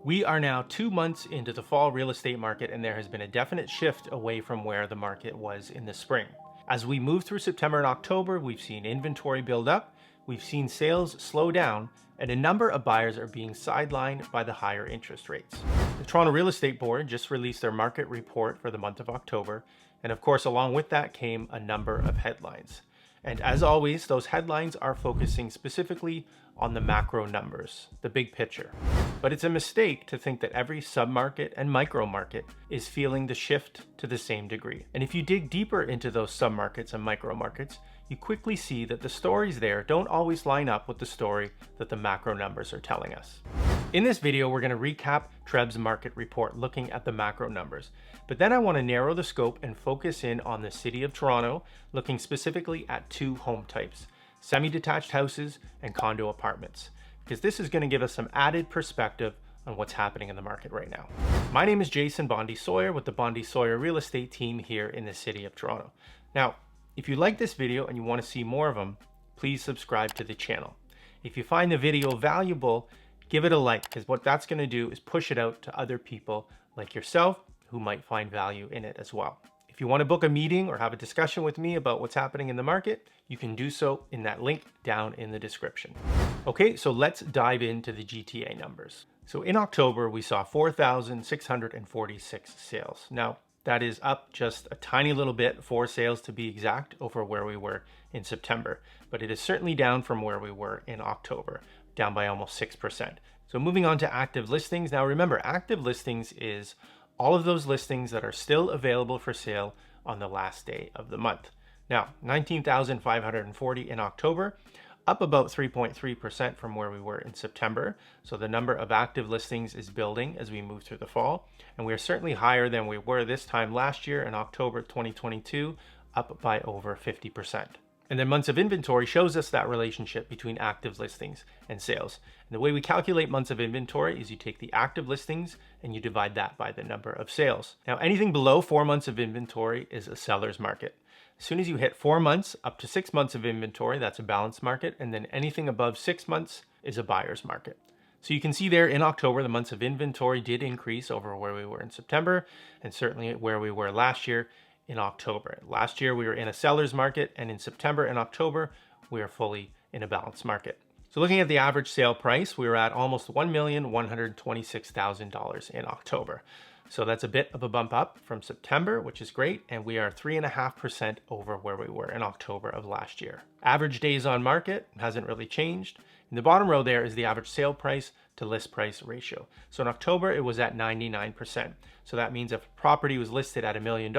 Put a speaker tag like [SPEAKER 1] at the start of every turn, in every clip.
[SPEAKER 1] We are now 2 months into the fall real estate market, and there has been a definite shift away from where the market was in the spring. As we move through September and October, we've seen inventory build up, we've seen sales slow down, and a number of buyers are being sidelined by the higher interest rates. The Toronto Real Estate Board just released their market report for the month of October, and of course, along with that came a number of headlines. And as always, those headlines are focusing specifically on the macro numbers, the big picture. But it's a mistake to think that every submarket and micro market is feeling the shift to the same degree. And if you dig deeper into those submarkets and micro markets, you quickly see that the stories there don't always line up with the story that the macro numbers are telling us. In this video, we're going to recap TREB's market report looking at the macro numbers. But then I want to narrow the scope and focus in on the city of Toronto, looking specifically at two home types, semi-detached houses and condo apartments, because this is going to give us some added perspective on what's happening in the market right now. My name is Jason Bondy-Sawyer with the Bondy-Sawyer real estate team here in the city of Toronto. Now, if you like this video and you want to see more of them, please subscribe to the channel. If you find the video valuable, give it a like, because what that's going to do is push it out to other people like yourself who might find value in it as well. If you want to book a meeting or have a discussion with me about what's happening in the market, you can do so in that link down in the description. Okay, so let's dive into the GTA numbers. So in October, we saw 4,646 sales. Now, that is up just a tiny little bit, 4 sales to be exact, over where we were in September. But it is certainly down from where we were in October, down by almost 6%. So moving on to active listings. Now remember, active listings is all of those listings that are still available for sale on the last day of the month. Now, 19,540 in October, up about 3.3% from where we were in September. So the number of active listings is building as we move through the fall. And we are certainly higher than we were this time last year in October 2022, up by over 50%. And then months of inventory shows us that relationship between active listings and sales. And the way we calculate months of inventory is you take the active listings and you divide that by the number of sales. Now, anything below 4 months of inventory is a seller's market. As soon as you hit 4 months up to 6 months of inventory, that's a balanced market. And then anything above 6 months is a buyer's market. So you can see there in October, the months of inventory did increase over where we were in September, and certainly where we were last year in October. Last year, we were in a seller's market, and in September and October, we are fully in a balanced market. So looking at the average sale price, we were at almost $1,126,000 in October. So that's a bit of a bump up from September, which is great, and we are 3.5% over where we were in October of last year. Average days on market hasn't really changed. In the bottom row there is the average sale price to list price ratio. So in October, it was at 99%. So that means if a property was listed at $1 million,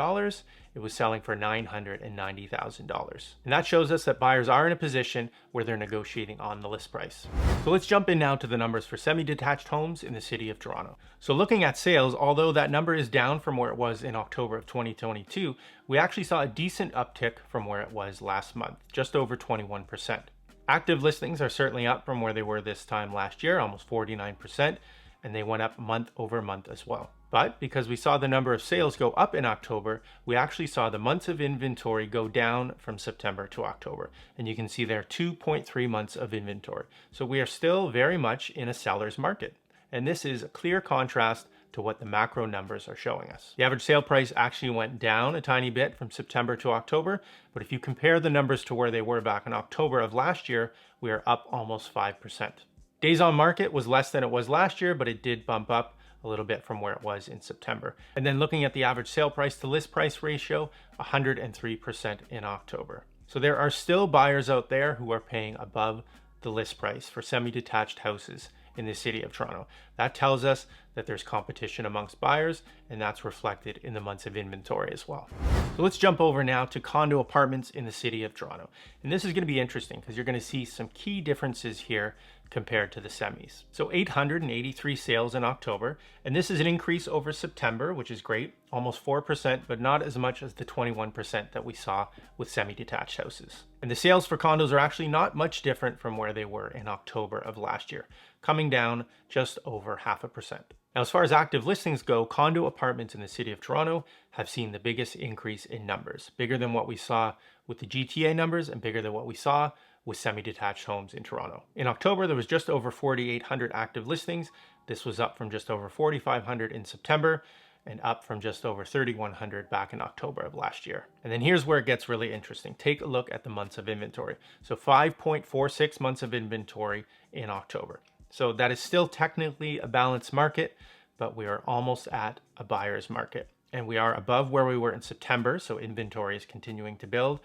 [SPEAKER 1] it was selling for $990,000. And that shows us that buyers are in a position where they're negotiating on the list price. So let's jump in now to the numbers for semi-detached homes in the city of Toronto. So looking at sales, although that number is down from where it was in October of 2022, we actually saw a decent uptick from where it was last month, just over 21%. Active listings are certainly up from where they were this time last year, almost 49%, and they went up month over month as well. But because we saw the number of sales go up in October, we actually saw the months of inventory go down from September to October. And you can see there 2.3 months of inventory. So we are still very much in a seller's market. And this is a clear contrast to what the macro numbers are showing us. The average sale price actually went down a tiny bit from September to October, but if you compare the numbers to where they were back in October of last year, we are up almost 5%. Days on market was less than it was last year, but it did bump up a little bit from where it was in September. And then looking at the average sale price to list price ratio, 103% in October. So there are still buyers out there who are paying above the list price for semi-detached houses in the city of Toronto. That tells us that there's competition amongst buyers, and that's reflected in the months of inventory as well. So let's jump over now to condo apartments in the city of Toronto. And this is going to be interesting because you're going to see some key differences here compared to the semis. So 883 sales in October, and this is an increase over September, which is great, almost 4%, but not as much as the 21% that we saw with semi-detached houses. And the sales for condos are actually not much different from where they were in October of last year, coming down just over 0.5%. Now, as far as active listings go, condo apartments in the city of Toronto have seen the biggest increase in numbers, bigger than what we saw with the GTA numbers and bigger than what we saw with semi-detached homes in Toronto. In October, there was just over 4,800 active listings, This was up from just over 4,500 in September and up from just over 3,100 back in October of last year. And then here's where it gets really interesting. Take a look at the months of inventory. So 5.46 months of inventory in October. So that is still technically a balanced market, but we are almost at a buyer's market. And we are above where we were in September, so inventory is continuing to build,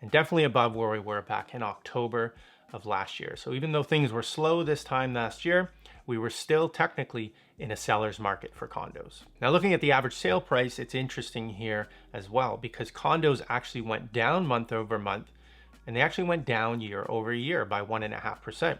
[SPEAKER 1] and definitely above where we were back in October of last year. So even though things were slow this time last year, we were still technically in a seller's market for condos. Now looking at the average sale price, it's interesting here as well because condos actually went down month over month, and they actually went down year over year by 1.5%.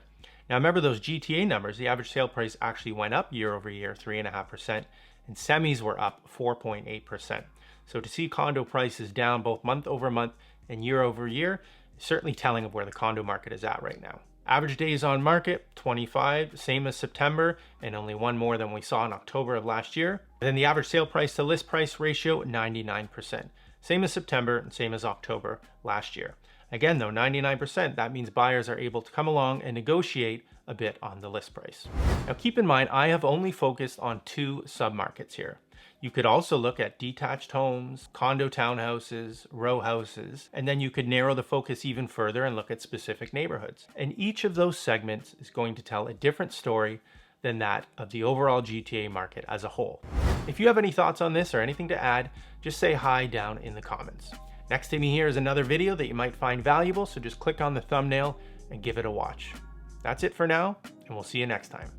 [SPEAKER 1] Now remember those GTA numbers, the average sale price actually went up year over year, 3.5%, and semis were up 4.8%. So to see condo prices down both month over month and year over year is certainly telling of where the condo market is at right now. Average days on market, 25, same as September, and only one more than we saw in October of last year. And then the average sale price to list price ratio, 99%. Same as September and same as October last year. Again though, 99%, that means buyers are able to come along and negotiate a bit on the list price. Now keep in mind, I have only focused on 2 submarkets here. You could also look at detached homes, condo townhouses, row houses, and then you could narrow the focus even further and look at specific neighborhoods. And each of those segments is going to tell a different story than that of the overall GTA market as a whole. If you have any thoughts on this or anything to add, just say hi down in the comments. Next to me here is another video that you might find valuable, so just click on the thumbnail and give it a watch. That's it for now, and we'll see you next time.